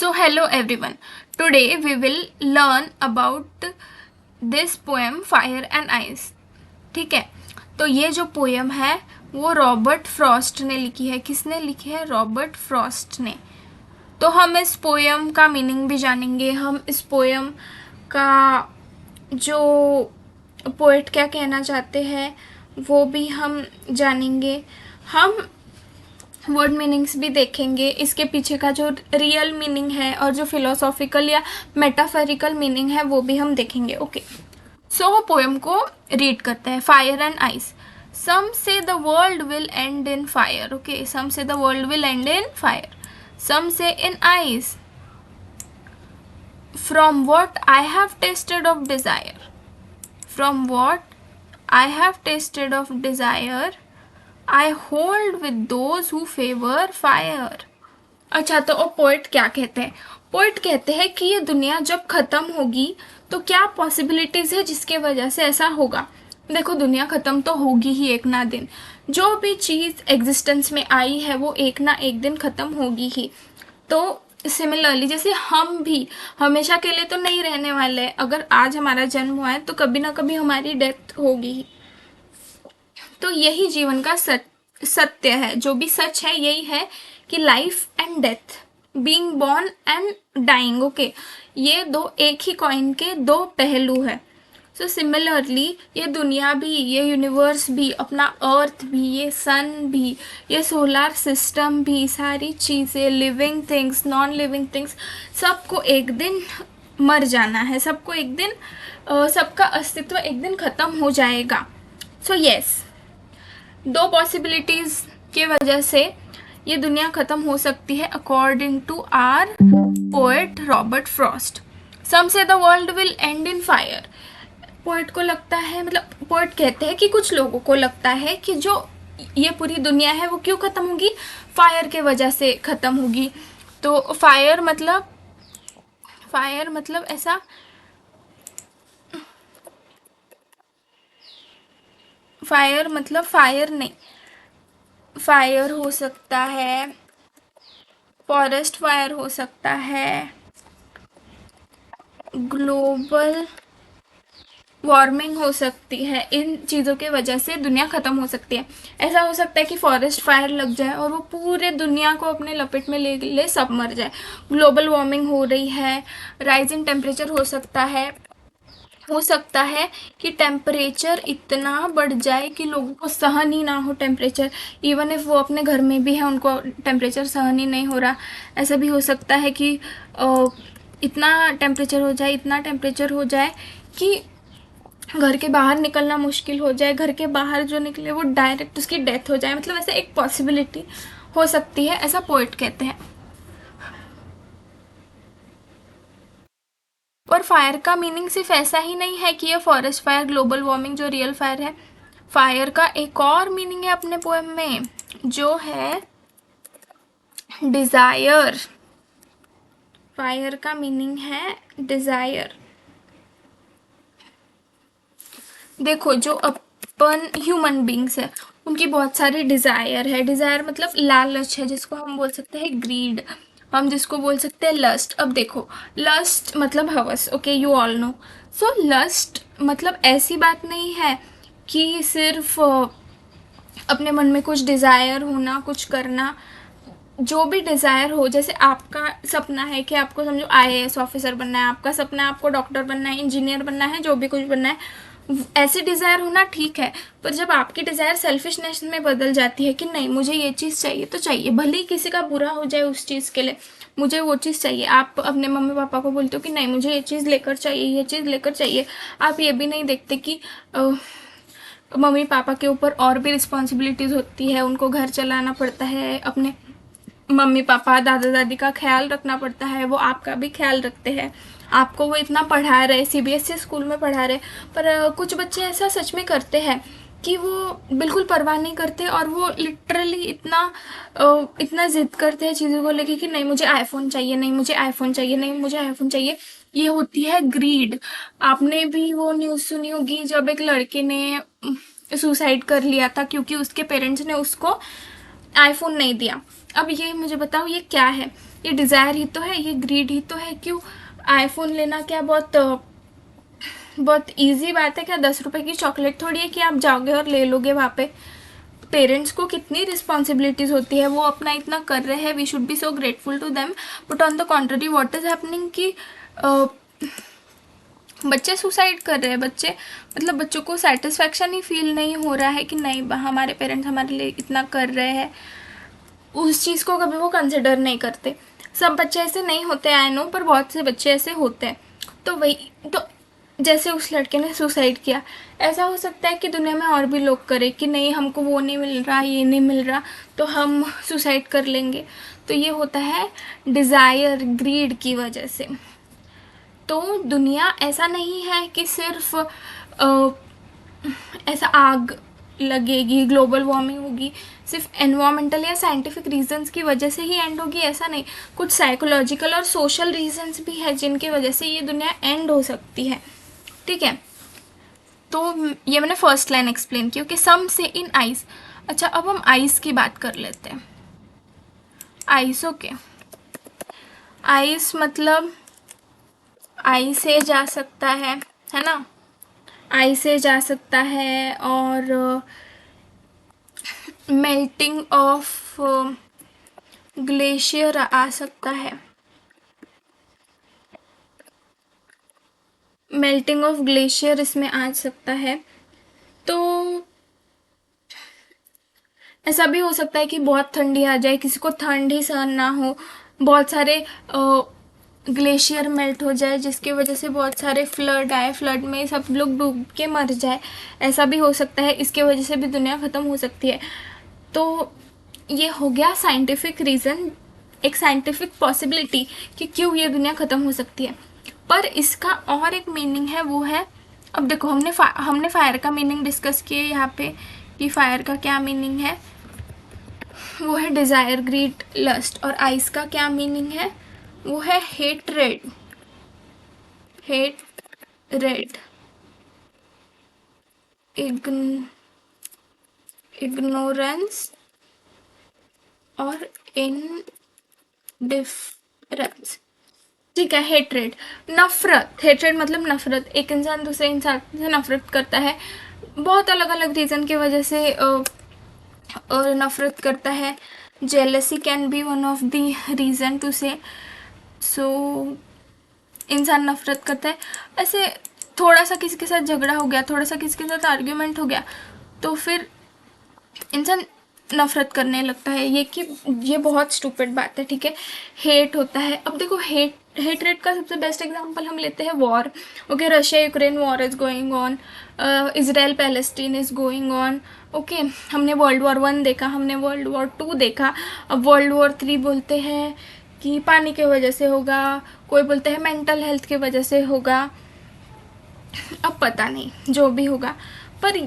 So hello everyone. Today we will learn about this poem Fire and Ice. ठीक है, तो ये जो पोएम है वो रॉबर्ट फ्रॉस्ट ने लिखी है. किसने लिखी है? रॉबर्ट फ्रॉस्ट ने. तो हम इस पोएम का मीनिंग भी जानेंगे. हम इस पोएम का जो पोएट क्या कहना चाहते हैं वो भी हम जानेंगे. हम वर्ड मीनिंग्स भी देखेंगे. इसके पीछे का जो रियल मीनिंग है और जो फिलोसॉफिकल या मेटाफोरिकल मीनिंग है वो भी हम देखेंगे. ओके, सो वो पोएम को रीड करते हैं. Fire and ice. Some say the world will end in fire. Okay, some say the world will end in fire. Some say in ice. From what I have tasted of desire. From what I have tasted of desire I hold with those who favor fire. अच्छा, तो वो poet क्या कहते हैं? Poet कहते हैं कि ये दुनिया जब ख़त्म होगी तो क्या पॉसिबिलिटीज़ है जिसके वजह से ऐसा होगा. देखो, दुनिया ख़त्म तो होगी ही एक ना दिन. जो भी चीज़ एग्जिस्टेंस में आई है वो एक ना एक दिन ख़त्म होगी ही. तो सिमिलरली जैसे हम भी हमेशा के लिए तो नहीं रहने वाले. अगर आज हमारा जन्म हुआ है तो कभी ना कभी हमारी डेथ होगी ही. तो यही जीवन का सत्य है. जो भी सच है यही है कि life and death, being born and dying. Okay, ये दो एक ही कॉइन के दो पहलू है. सो सिमिलरली ये दुनिया भी, ये यूनिवर्स भी, अपना अर्थ भी, ये सन भी, ये सोलर सिस्टम भी, सारी चीज़ें, living things, non living things, सबको एक दिन मर जाना है. सबको एक दिन सबका अस्तित्व एक दिन ख़त्म हो जाएगा. सो यस, दो पॉसिबिलिटीज़ की वजह से ये दुनिया ख़त्म हो सकती है according to our poet Robert Frost. Some say the world will end in fire. Poet को लगता है, मतलब पोएट कहते हैं कि कुछ लोगों को लगता है कि जो ये पूरी दुनिया है वो क्यों ख़त्म होगी? फायर के वजह से ख़त्म होगी. तो फायर मतलब ऐसा, फायर मतलब फायर नहीं, फायर हो सकता है, फॉरेस्ट फायर हो सकता है, ग्लोबल वार्मिंग हो सकती है. इन चीज़ों के वजह से दुनिया ख़त्म हो सकती है. ऐसा हो सकता है कि फॉरेस्ट फायर लग जाए और वो पूरे दुनिया को अपने लपेट में ले ले सब मर जाए. ग्लोबल वार्मिंग हो रही है, राइज इन टेम्परेचर हो सकता है कि टेम्परेचर इतना बढ़ जाए कि लोगों को सहन ही ना हो टेम्परेचर. इवन इफ़ वो अपने घर में भी है उनको टेम्परेचर सहन ही नहीं हो रहा. ऐसा भी हो सकता है कि इतना टेम्परेचर हो जाए कि घर के बाहर निकलना मुश्किल हो जाए. घर के बाहर जो निकले वो डायरेक्ट उसकी डेथ हो जाए. मतलब ऐसा एक पॉसिबिलिटी हो सकती है, ऐसा पोइट कहते हैं. और फायर का मीनिंग सिर्फ ऐसा ही नहीं है कि ये फॉरेस्ट फायर, ग्लोबल वार्मिंग जो रियल फायर है. फायर का एक और मीनिंग है अपने पोएम में जो है डिज़ायर. फायर का मीनिंग है डिज़ायर. देखो, जो अपन ह्यूमन बींग्स है उनकी बहुत सारी डिज़ायर है. डिज़ायर मतलब लालच है, जिसको हम बोल सकते हैं ग्रीड, हम जिसको बोल सकते हैं लस्ट. अब देखो, लस्ट मतलब हवस. Okay, you all know. So lust मतलब ऐसी बात नहीं है कि सिर्फ अपने मन में कुछ डिज़ायर होना, कुछ करना. जो भी डिज़ायर हो, जैसे आपका सपना है कि आपको समझो आईएएस ऑफिसर बनना है, आपका सपना है आपको डॉक्टर बनना है, इंजीनियर बनना है, जो भी कुछ बनना है, ऐसी डिज़ायर होना ठीक है. पर जब आपकी डिज़ायर सेल्फिशनेस में बदल जाती है कि नहीं मुझे ये चीज़ चाहिए तो चाहिए, भले ही किसी का बुरा हो जाए उस चीज़ के लिए, मुझे वो चीज़ चाहिए. आप अपने मम्मी पापा को बोलते हो कि नहीं मुझे ये चीज़ लेकर चाहिए. आप ये भी नहीं देखते कि मम्मी पापा के ऊपर और भी रिस्पॉन्सिबिलिटीज़ होती है. उनको घर चलाना पड़ता है, अपने मम्मी पापा दादा दादी का ख्याल रखना पड़ता है, वो आपका भी ख्याल रखते हैं. आपको वो इतना पढ़ा रहे, सीबीएसई स्कूल में पढ़ा रहे, पर कुछ बच्चे ऐसा सच में करते हैं कि वो बिल्कुल परवाह नहीं करते और वो लिटरली इतना ज़िद करते हैं चीज़ों को लेके कि नहीं मुझे आईफोन चाहिए. ये होती है ग्रीड. आपने भी वो न्यूज़ सुनी होगी जब एक लड़के ने सुसाइड कर लिया था क्योंकि उसके पेरेंट्स ने उसको आईफोन नहीं दिया. अब ये मुझे बताओ ये क्या है? ये डिज़ायर ही तो है, ये ग्रीड ही तो है। क्यों? आईफोन लेना क्या बहुत बहुत इजी बात है क्या? 10 रुपए की चॉकलेट थोड़ी है कि आप जाओगे और ले लोगे वहाँ पे। पेरेंट्स को कितनी रिस्पॉन्सिबिलिटीज होती है, वो अपना इतना कर रहे हैं, we should be so grateful to them. But on the contrary what is happening कि बच्चे सुसाइड कर रहे हैं। बच्चे मतलब बच्चों को सेटिस्फैक्शन ही फील नहीं हो रहा है कि नहीं हमारे पेरेंट्स हमारे लिए इतना कर रहे हैं, उस चीज़ को कभी वो कंसिडर नहीं करते। सब बच्चे ऐसे नहीं होते आई नो, पर बहुत से बच्चे ऐसे होते हैं। तो वही तो, जैसे उस लड़के ने सुसाइड किया, ऐसा हो सकता है कि दुनिया में और भी लोग करें कि नहीं हमको वो नहीं मिल रहा, ये नहीं मिल रहा, तो हम सुसाइड कर लेंगे। तो ये होता है डिज़ायर, ग्रीड की वजह से। तो दुनिया ऐसा नहीं है कि सिर्फ ऐसा आग लगेगी, ग्लोबल वार्मिंग होगी, सिर्फ एनवायरमेंटल या साइंटिफिक रीजंस की वजह से ही एंड होगी, ऐसा नहीं। कुछ साइकोलॉजिकल और सोशल रीजंस भी है जिनकी वजह से ये दुनिया एंड हो सकती है। ठीक है, तो ये मैंने फर्स्ट लाइन एक्सप्लेन की। Okay, some say in ice. अच्छा, अब हम आइस की बात कर लेते हैं। आइस, ओके, आइस मतलब आई से जा सकता है ना? आई से जा सकता है, और मेल्टिंग ऑफ ग्लेशियर आ सकता है। मेल्टिंग ऑफ ग्लेशियर इसमें आ सकता है। तो ऐसा भी हो सकता है कि बहुत ठंडी आ जाए, किसी को ठंड ही सहन ना हो, बहुत सारे ग्लेशियर मेल्ट हो जाए जिसकी वजह से बहुत सारे फ्लड आए, फ्लड में सब लोग डूब के मर जाए, ऐसा भी हो सकता है। इसके वजह से भी दुनिया ख़त्म हो सकती है। तो ये हो गया साइंटिफिक रीज़न, एक साइंटिफिक पॉसिबिलिटी कि क्यों ये दुनिया ख़त्म हो सकती है। पर इसका और एक मीनिंग है, वो है, अब देखो हमने फायर का मीनिंग डिस्कस किए यहाँ पे कि फायर का क्या मीनिंग है, वो है डिज़ायर, ग्रीड, लस्ट। और आइस का क्या मीनिंग है, वो है हेटरेड, हेटरेड, इग्नोरेंस और इनडिफरेंस। ठीक है, हेटरेड, नफरत। हेटरेड मतलब नफरत, एक इंसान दूसरे इंसान से नफरत करता है, बहुत अलग अलग रीज़न की वजह से और नफरत करता है। Jealousy can be one of the reason to say. So इंसान नफरत करता है। ऐसे थोड़ा सा किसी के साथ झगड़ा हो गया, थोड़ा सा किसी के साथ आर्ग्यूमेंट हो गया, तो फिर इंसान नफरत करने लगता है। ये बहुत स्टूपिड बात है, ठीक है। हेट होता है, अब देखो हेटरेट का सबसे बेस्ट एग्जांपल हम लेते हैं war. Okay, Russia Ukraine war is going on, Israel Palestine is going on. Okay, हमने वर्ल्ड वॉर 1 देखा, हमने वर्ल्ड वॉर 2 देखा, अब वर्ल्ड वॉर 3 बोलते हैं कि पानी की वजह से होगा, कोई बोलते हैं मेंटल हेल्थ की वजह से होगा, अब पता नहीं जो भी होगा। पर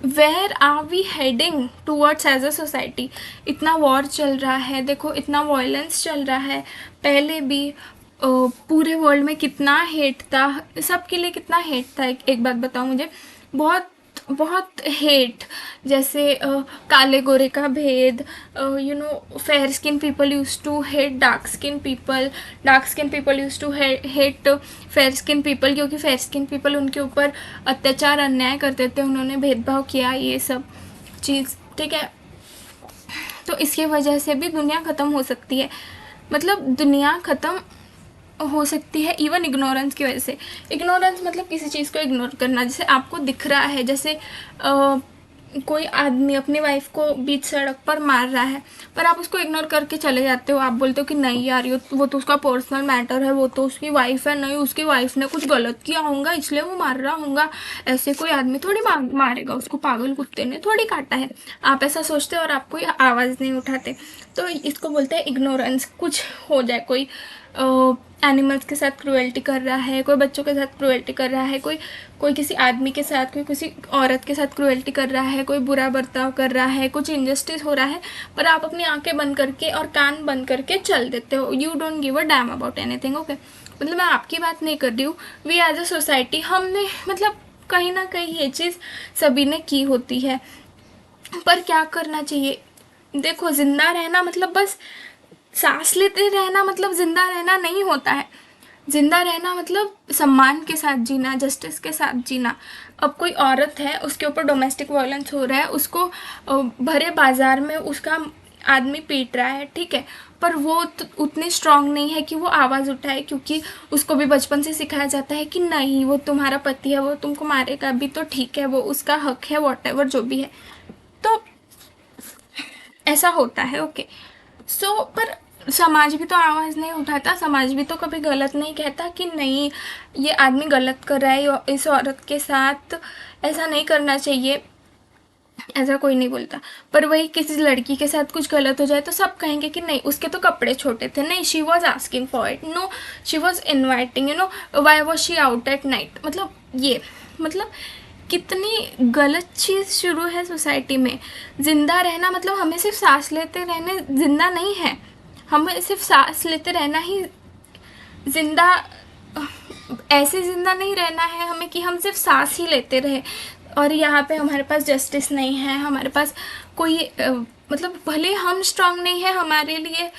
where are we heading towards as a society? इतना वॉर चल रहा है, देखो इतना वायलेंस चल रहा है, पहले भी पूरे वर्ल्ड में कितना हेट था, सबके लिए कितना हेट था। एक बात बताओ मुझे, बहुत बहुत हेट, जैसे काले गोरे का भेद, fair skin people use to hate dark skin people, dark skin people use to hate fair skin people, क्योंकि फेयर स्किन पीपल उनके ऊपर अत्याचार अन्याय करते थे, उन्होंने भेदभाव किया, ये सब चीज़, ठीक है। तो इसकी वजह से भी दुनिया ख़त्म हो सकती है, मतलब दुनिया ख़त्म हो सकती है इवन इग्नोरेंस की वजह से। इग्नोरेंस मतलब किसी चीज़ को इग्नोर करना, जैसे आपको दिख रहा है, जैसे कोई आदमी अपनी वाइफ को बीच सड़क पर मार रहा है, पर आप उसको इग्नोर करके चले जाते हो, आप बोलते हो कि नहीं यार ये वो तो उसका पर्सनल मैटर है, वो तो उसकी वाइफ है, नहीं उसकी वाइफ ने कुछ गलत किया होगा इसलिए वो मार रहा होगा, ऐसे कोई आदमी थोड़ी मारेगा उसको, पागल कुत्ते ने थोड़ी काटा है, आप ऐसा सोचते हो और आप कोई आवाज़ नहीं उठाते। तो इसको बोलते हैं इग्नोरेंस। कुछ हो जाए, कोई एनिमल्स के साथ क्रुएल्टी कर रहा है, कोई बच्चों के साथ क्रुएल्टी कर रहा है, कोई किसी आदमी के साथ, कोई किसी औरत के साथ क्रुएल्टी कर रहा है, कोई बुरा बर्ताव कर रहा है, कुछ इनजस्टिस हो रहा है, पर आप अपनी आंखें बंद करके और कान बंद करके चल देते हो, you don't give a damn about anything. Okay, मतलब मैं आपकी बात नहीं कर रही हूँ, वी एज अ सोसाइटी हमने मतलब कहीं ना कहीं ये चीज़ सभी ने की होती है। पर क्या करना चाहिए, देखो, जिंदा रहना मतलब बस सांस लेते रहना मतलब जिंदा रहना नहीं होता है। जिंदा रहना मतलब सम्मान के साथ जीना, जस्टिस के साथ जीना। अब कोई औरत है, उसके ऊपर डोमेस्टिक वायलेंस हो रहा है, उसको भरे बाजार में उसका आदमी पीट रहा है, ठीक है, पर वो तो उतनी स्ट्रांग नहीं है कि वो आवाज़ उठाए, क्योंकि उसको भी बचपन से सिखाया जाता है कि नहीं, वो तुम्हारा पति है, वो तुमको मारेगा भी तो ठीक है, वो उसका हक है, वॉटएवर जो भी है। तो ऐसा होता है, ओके। सो पर समाज भी तो आवाज़ नहीं उठाता, समाज भी तो कभी गलत नहीं कहता कि नहीं, ये आदमी गलत कर रहा है इस औरत के साथ, ऐसा नहीं करना चाहिए, ऐसा कोई नहीं बोलता। पर वही किसी लड़की के साथ कुछ गलत हो जाए तो सब कहेंगे कि नहीं, उसके तो कपड़े छोटे थे, नहीं, she was asking for it, no, she was inviting, why was she out at night. मतलब ये, मतलब कितनी गलत चीज़ शुरू है सोसाइटी में। जिंदा रहना मतलब हमें सिर्फ सांस लेते रहने जिंदा नहीं है, हमें सिर्फ सांस लेते रहना ही जिंदा, ऐसे जिंदा नहीं रहना है हमें कि हम सिर्फ सांस ही लेते रहे और यहाँ पे हमारे पास जस्टिस नहीं है, हमारे पास कोई मतलब भले हम स्ट्रांग नहीं है हमारे लिए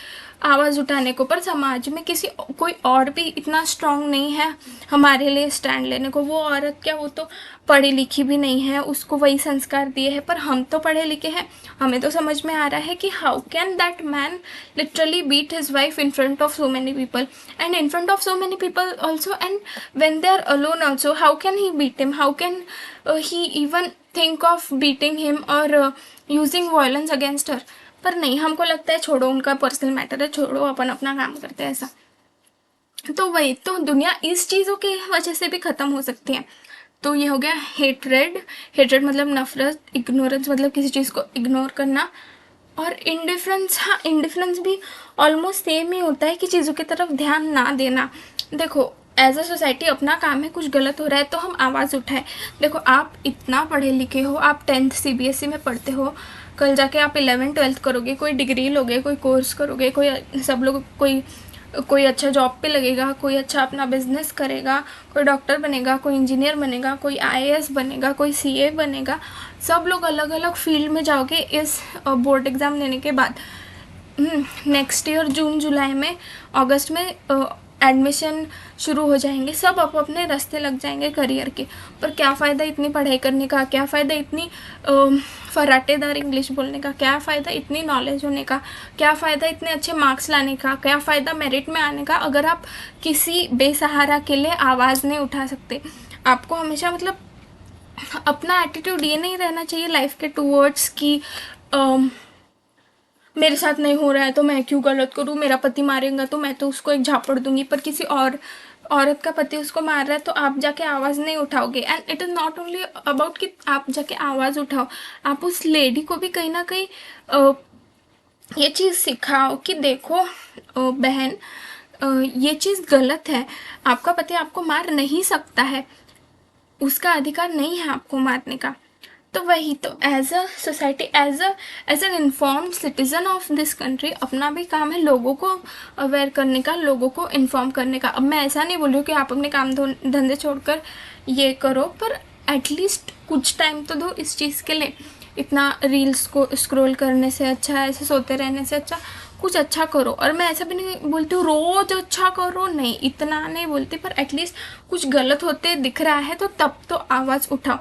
आवाज़ उठाने को, पर समाज में किसी कोई और भी इतना स्ट्रांग नहीं है हमारे लिए स्टैंड लेने को। वो औरत क्या, वो तो पढ़ी लिखी भी नहीं है, उसको वही संस्कार दिए हैं, पर हम तो पढ़े लिखे हैं, हमें तो समझ में आ रहा है कि how can that man literally beat his wife in front of so many people and in front of so many people also, and when they are alone also, how can he beat him, how can he even think of beating him और using violence against her. पर नहीं, हमको लगता है छोड़ो, उनका personal matter है, छोड़ो, अपन अपना काम करते हैं, ऐसा। तो वही तो, दुनिया इस चीज़ों की वजह से भी ख़त्म हो सकती है। तो ये हो गया हेट्रेड। हेट्रेड मतलब नफरत, इग्नोरेंस मतलब किसी चीज़ को इग्नोर करना, और इंडिफरेंस, हाँ, इंडिफरेंस भी ऑलमोस्ट सेम ही होता है कि चीज़ों की तरफ ध्यान ना देना। देखो, एज अ सोसाइटी अपना काम है, कुछ गलत हो रहा है तो हम आवाज़ उठाएं। देखो, आप इतना पढ़े लिखे हो, आप 10th CBSE में पढ़ते हो, कल जाके आप 11th 12th करोगे, कोई डिग्री लोगे, कोई कोर्स करोगे, कोई सब लोग कोई अच्छा जॉब पे लगेगा, कोई अच्छा अपना बिजनेस करेगा, कोई डॉक्टर बनेगा, कोई इंजीनियर बनेगा, कोई IAS बनेगा, कोई CA बनेगा। सब लोग अलग अलग फील्ड में जाओगे इस बोर्ड एग्ज़ाम देने के बाद। नेक्स्ट ईयर जून जुलाई में, अगस्त में एडमिशन शुरू हो जाएंगे, सब अपने रास्ते लग जाएंगे करियर के। पर क्या फ़ायदा इतनी पढ़ाई करने का, क्या फ़ायदा इतनी फराटेदार इंग्लिश बोलने का, क्या फ़ायदा इतनी नॉलेज होने का, क्या फ़ायदा इतने अच्छे मार्क्स लाने का, क्या फ़ायदा मेरिट में आने का, अगर आप किसी बेसहारा के लिए आवाज़ नहीं उठा सकते। आपको हमेशा मतलब अपना एटीट्यूड ये नहीं रहना चाहिए लाइफ के टूवर्ड्स कि मेरे साथ नहीं हो रहा है तो मैं क्यों गलत करूँ, मेरा पति मारेगा तो मैं तो उसको एक झापड़ दूंगी, पर किसी और औरत का पति उसको मार रहा है तो आप जाके आवाज़ नहीं उठाओगे। And it is not only about कि आप जाके आवाज़ उठाओ, आप उस लेडी को भी कहीं ना कहीं ये चीज़ सिखाओ कि देखो बहन, ये चीज़ गलत है, आपका पति आपको मार नहीं सकता है, उसका अधिकार नहीं है आपको मारने का। तो वही तो, as a society, as an informed citizen of this country, अपना भी काम है लोगों को अवेयर करने का, लोगों को इन्फॉर्म करने का। अब मैं ऐसा नहीं बोल रही हूँ कि आप अपने काम धंधे छोड़कर ये करो, पर एटलीस्ट कुछ टाइम तो दो इस चीज़ के लिए। इतना रील्स को स्क्रॉल करने से अच्छा, ऐसे सोते रहने से अच्छा कुछ अच्छा करो। और मैं ऐसा भी नहीं बोलती हूँ रोज़ अच्छा करो, नहीं, इतना नहीं बोलती, पर एटलीस्ट कुछ गलत होते दिख रहा है तो तब तो आवाज़ उठाओ।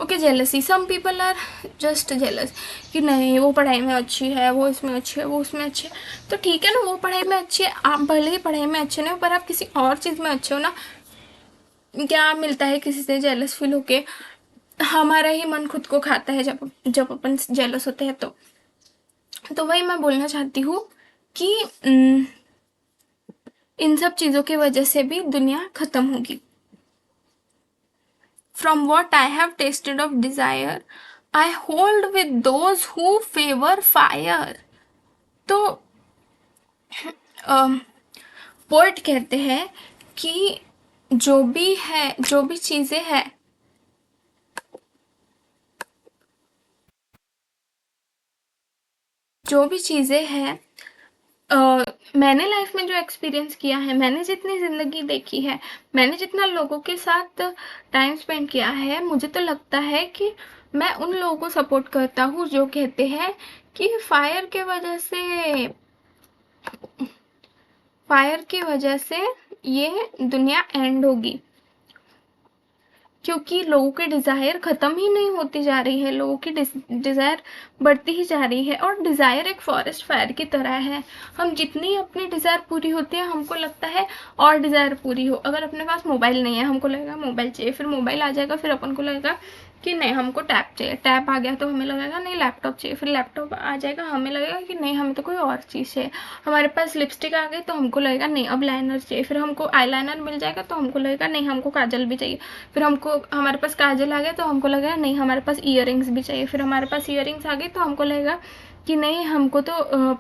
Okay, jealousy, some people are just jealous कि नहीं, वो पढ़ाई में अच्छी है, वो इसमें अच्छी है, वो उसमें अच्छी है, तो ठीक है ना, वो पढ़ाई में अच्छी है, आप भले ही पढ़ाई में अच्छे नहीं हो पर आप किसी और चीज़ में अच्छे हो ना। क्या मिलता है किसी से जेलस फील होके? हमारा ही मन खुद को खाता है जब जब अपन जेलस होते हैं। तो वही मैं बोलना चाहती हूँ कि इन सब चीज़ों की वजह से भी दुनिया ख़त्म होगी। From what I have tasted of desire, I hold with those who favor fire. तो पोएट कहते हैं कि जो भी है, जो भी चीज़ें हैं, जो भी चीज़ें हैं, मैंने लाइफ में जो एक्सपीरियंस किया है, मैंने जितनी ज़िंदगी देखी है, मैंने जितना लोगों के साथ टाइम स्पेंड किया है, मुझे तो लगता है कि मैं उन लोगों को सपोर्ट करता हूँ जो कहते हैं कि फायर की वजह से ये दुनिया एंड होगी, क्योंकि लोगों की डिज़ायर ख़त्म ही नहीं होती जा रही है, लोगों की डिज़ायर बढ़ती ही जा रही है। और डिज़ायर एक फॉरेस्ट फायर की तरह है, हम जितनी अपनी डिज़ायर पूरी होती है हमको लगता है और डिज़ायर पूरी हो। अगर अपने पास मोबाइल नहीं है हमको लगेगा मोबाइल चाहिए, फिर मोबाइल आ जाएगा, फिर अपन को लगेगा कि नहीं हमको टैब चाहिए, टैब आ गया तो हमें लगेगा नहीं लैपटॉप चाहिए, फिर लैपटॉप आ जाएगा हमें लगेगा कि नहीं हमें तो कोई और चीज़ चाहिए। हमारे पास लिपस्टिक आ गई तो हमको लगेगा नहीं अब लाइनर चाहिए, फिर हमको आई लाइनर मिल जाएगा तो हमको लगेगा नहीं हमको काजल भी चाहिए, फिर हमको हमारे पास काजल आ गया तो हमको लगेगा नहीं हमारे पास ईयर भी चाहिए, फिर हमारे पास ईयर आ गई तो हमको लगेगा कि नहीं हमको तो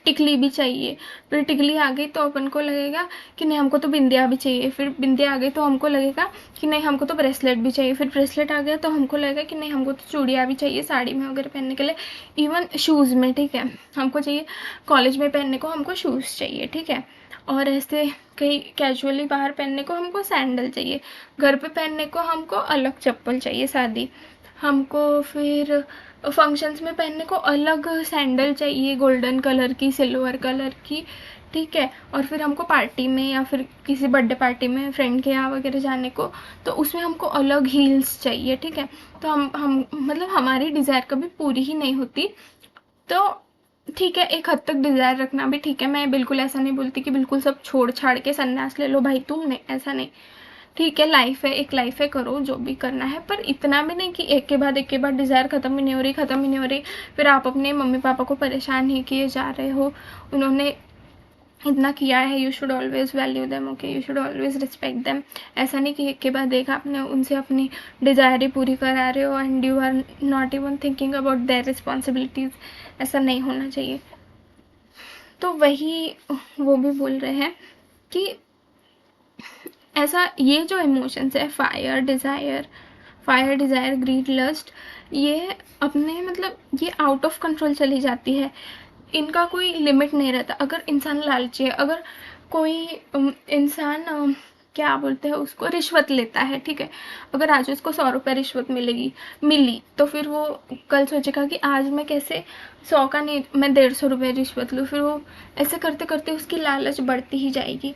टिकली भी चाहिए, फिर टिकली आ गई तो अपन को लगेगा कि नहीं हमको तो बिंदिया भी चाहिए, फिर बिंदिया आ गई तो हमको लगेगा कि नहीं हमको तो ब्रेसलेट भी चाहिए, फिर ब्रेसलेट आ गया तो हमको लगेगा कि नहीं हमको तो चूड़ियाँ भी चाहिए साड़ी में वगैरह पहनने के लिए, इवन शूज़ में, ठीक है हमको चाहिए कॉलेज में पहनने को हमको शूज़ चाहिए, ठीक है। और ऐसे कहीं कैजुअली बाहर पहनने को हमको सैंडल चाहिए, घर पे पहनने को हमको अलग चप्पल चाहिए शादी, हमको फिर फंक्शंस में पहनने को अलग सैंडल चाहिए गोल्डन कलर की, सिल्वर कलर की, ठीक है। और फिर हमको पार्टी में या फिर किसी बर्थडे पार्टी में फ्रेंड के यहाँ वगैरह जाने को तो उसमें हमको अलग हील्स चाहिए, ठीक है। तो हम मतलब हमारी डिज़ायर कभी पूरी ही नहीं होती। तो ठीक है एक हद तक डिज़ायर रखना भी ठीक है, मैं बिल्कुल ऐसा नहीं बोलती कि बिल्कुल सब छोड़ छाड़ के सन्यास ले लो भाई तुम, नहीं ऐसा नहीं, ठीक है लाइफ है एक लाइफ है, करो जो भी करना है, पर इतना भी नहीं कि एक के बाद डिज़ायर ख़त्म ही नहीं हो रही, ख़त्म ही नहीं हो रही, फिर आप अपने मम्मी पापा को परेशान ही किए जा रहे हो, उन्होंने इतना किया है, you should always value them, okay you should always respect them. ऐसा नहीं कि एक के बाद एक आपने उनसे अपनी डिज़ायर ही पूरी करा रहे हो and you are not even thinking about their responsibilities, ऐसा नहीं होना चाहिए। तो वही वो भी बोल रहे हैं कि ऐसा ये जो इमोशंस है फायर डिज़ायर ग्रीड लस्ट, ये अपने मतलब ये आउट ऑफ कंट्रोल चली जाती है, इनका कोई लिमिट नहीं रहता। अगर इंसान लालची है, अगर कोई इंसान क्या बोलते हैं उसको रिश्वत लेता है, ठीक है, अगर आज उसको 100 रुपये रिश्वत मिली तो फिर वो कल सोचेगा कि आज मैं कैसे 100 का नहीं मैं 150 रुपये रिश्वत लूँ, फिर वो ऐसे करते करते उसकी लालच बढ़ती ही जाएगी।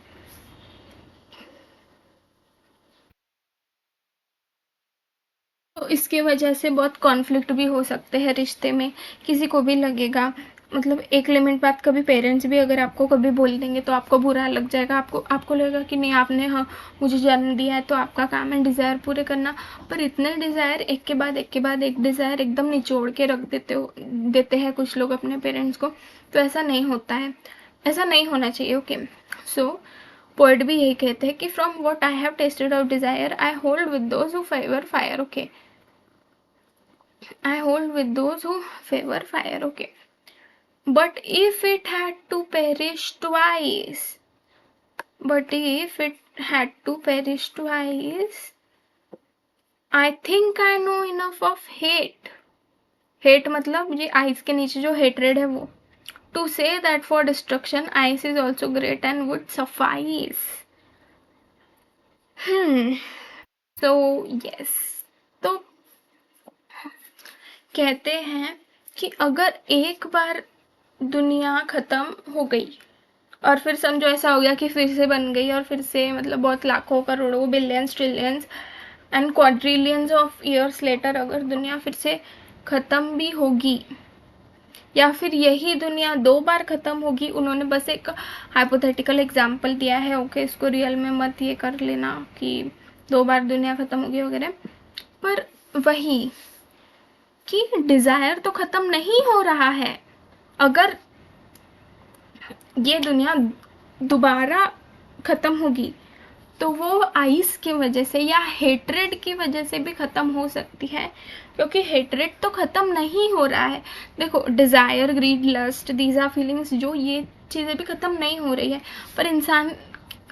तो इसके वजह से बहुत कॉन्फ्लिक्ट भी हो सकते हैं रिश्ते में, किसी को भी लगेगा मतलब एक लिमिट बाद कभी पेरेंट्स भी अगर आपको कभी बोल देंगे तो आपको बुरा लग जाएगा, आपको आपको लगेगा कि नहीं आपने हाँ मुझे जन्म दिया है तो आपका काम है डिज़ायर पूरे करना, पर इतने डिज़ायर एक के बाद एक डिज़ायर एकदम निचोड़ के रख देते हैं कुछ लोग अपने पेरेंट्स को, तो ऐसा नहीं होता है, ऐसा नहीं होना चाहिए, ओके। सो पोएट भी यही कहते हैं कि from what I have tasted of desire I hold with those who favour fire, okay I hold with those who favor fire, okay. But if it had to perish twice, but if it had to perish twice, I think I know enough of hate. Hate मतलब ये ice के नीचे जो hatred है वो. To say that for destruction, ice is also great and would suffice. So yes. तो कहते हैं कि अगर एक बार दुनिया ख़त्म हो गई और फिर समझो ऐसा हो गया कि फिर से बन गई और फिर से मतलब बहुत लाखों करोड़ों billions trillions and quadrillions of years later अगर दुनिया फिर से ख़त्म भी होगी या फिर यही दुनिया 2 बार ख़त्म होगी, उन्होंने बस एक हाइपोथेटिकल एग्जाम्पल दिया है, ओके इसको रियल में मत ये कर लेना कि 2 बार दुनिया ख़त्म होगी वगैरह, पर वही कि डिज़ायर तो ख़त्म नहीं हो रहा है। अगर ये दुनिया दोबारा ख़त्म होगी तो वो आइस की वजह से या हेट्रेड की वजह से भी ख़त्म हो सकती है, क्योंकि हेट्रेड तो ख़त्म नहीं हो रहा है। देखो desire greed lust these are feelings, जो ये चीज़ें भी ख़त्म नहीं हो रही है, पर इंसान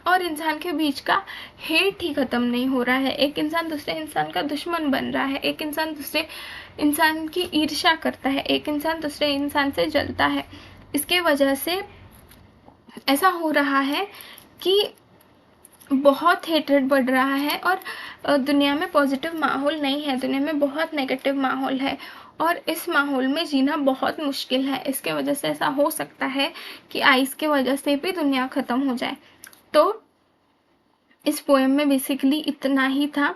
और इंसान के बीच का हेट ही ख़त्म नहीं हो रहा है। एक इंसान दूसरे इंसान का दुश्मन बन रहा है, एक इंसान दूसरे इंसान की ईर्ष्या करता है, एक इंसान दूसरे इंसान से जलता है। इसके वजह से ऐसा हो रहा है कि बहुत हेट्रेड बढ़ रहा है और दुनिया में पॉजिटिव माहौल नहीं है, दुनिया में बहुत नेगेटिव माहौल है और इस माहौल में जीना बहुत मुश्किल है। इसके वजह से ऐसा हो सकता है कि आइस के वजह से भी दुनिया ख़त्म हो जाए। तो इस पोएम में बेसिकली इतना ही था।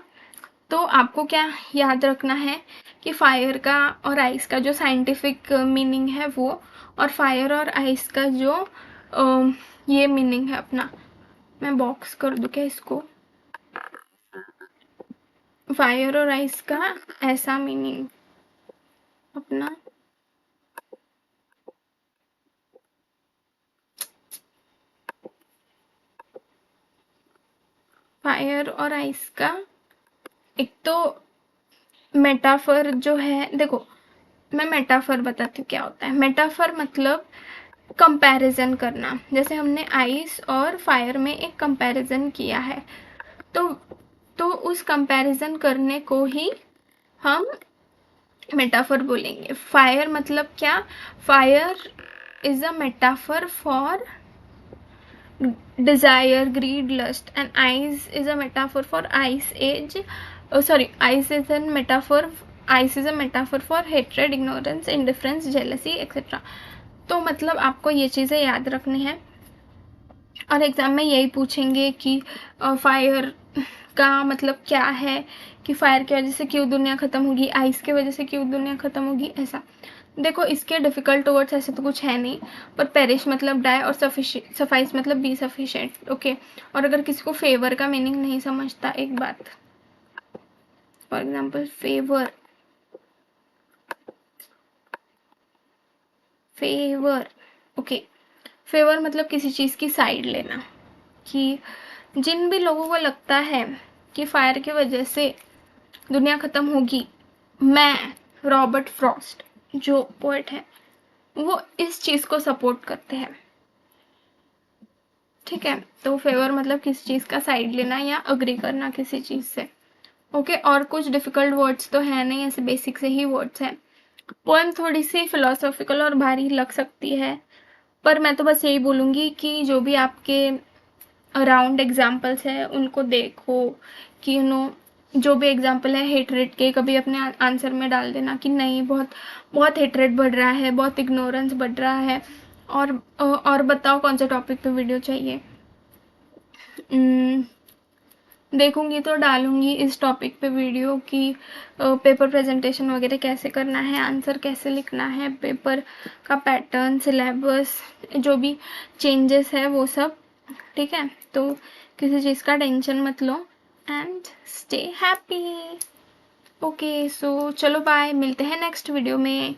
तो आपको क्या याद रखना है कि फायर का और आइस का जो साइंटिफिक मीनिंग है वो, और फायर और आइस का जो ये मीनिंग है अपना, मैं बॉक्स कर दूँ क्या इसको, फायर और आइस का ऐसा मीनिंग अपना, फायर और आइस का एक तो मेटाफर जो है, देखो मैं मेटाफर बताती हूँ क्या होता है। मेटाफर मतलब कंपैरिजन करना, जैसे हमने आइस और फायर में एक कंपैरिजन किया है, तो उस कंपैरिजन करने को ही हम मेटाफर बोलेंगे। फायर मतलब क्या, fire is a metaphor for desire, greed, lust, and ice is a metaphor for ice age. Oh, sorry, ice is a metaphor. Ice is a metaphor for hatred, ignorance, indifference, jealousy, etc. तो मतलब आपको ये चीज़ें याद रखनी है और exam में यही पूछेंगे कि फायर का मतलब क्या है, कि फायर की वजह से क्यों दुनिया ख़त्म होगी, आइस की वजह से क्यों दुनिया ख़त्म होगी, ऐसा। देखो इसके डिफ़िकल्ट वर्ड्स ऐसे तो कुछ है नहीं, पर पेरिश मतलब डाई और सफाइस मतलब बी सफिशिएंट, ओके। और अगर किसी को फेवर का मीनिंग नहीं समझता, एक बात, for example favour, favour, okay, favour मतलब किसी चीज़ की साइड लेना, कि जिन भी लोगों को लगता है कि फायर की वजह से दुनिया ख़त्म होगी, मैं रॉबर्ट फ्रॉस्ट जो पोएट है वो इस चीज़ को सपोर्ट करते हैं, ठीक है। तो फेवर मतलब किसी चीज़ का साइड लेना या अग्री करना किसी चीज़ से, ओके। और कुछ डिफ़िकल्ट वर्ड्स तो है नहीं, ऐसे बेसिक से ही वर्ड्स हैं। पोएम थोड़ी सी फिलोसॉफिकल और भारी लग सकती है, पर मैं तो बस यही बोलूँगी कि जो भी आपके अराउंड एग्जाम्पल्स है उनको देखो, कि जो भी एग्जाम्पल है हेटरेट के कभी अपने आंसर में डाल देना कि नहीं बहुत बहुत हेटरेट बढ़ रहा है, बहुत इग्नोरेंस बढ़ रहा है, और बताओ कौन से टॉपिक पे वीडियो चाहिए। देखूंगी तो डालूंगी इस टॉपिक पे वीडियो कि पेपर प्रेजेंटेशन वगैरह कैसे करना है, आंसर कैसे लिखना है, पेपर का पैटर्न, सिलेबस, जो भी चेंजेस है वो सब, ठीक है। तो किसी चीज़ का टेंशन मत लो एंड स्टे हैप्पी। ओके, सो चलो बाय, मिलते हैं नेक्स्ट वीडियो में।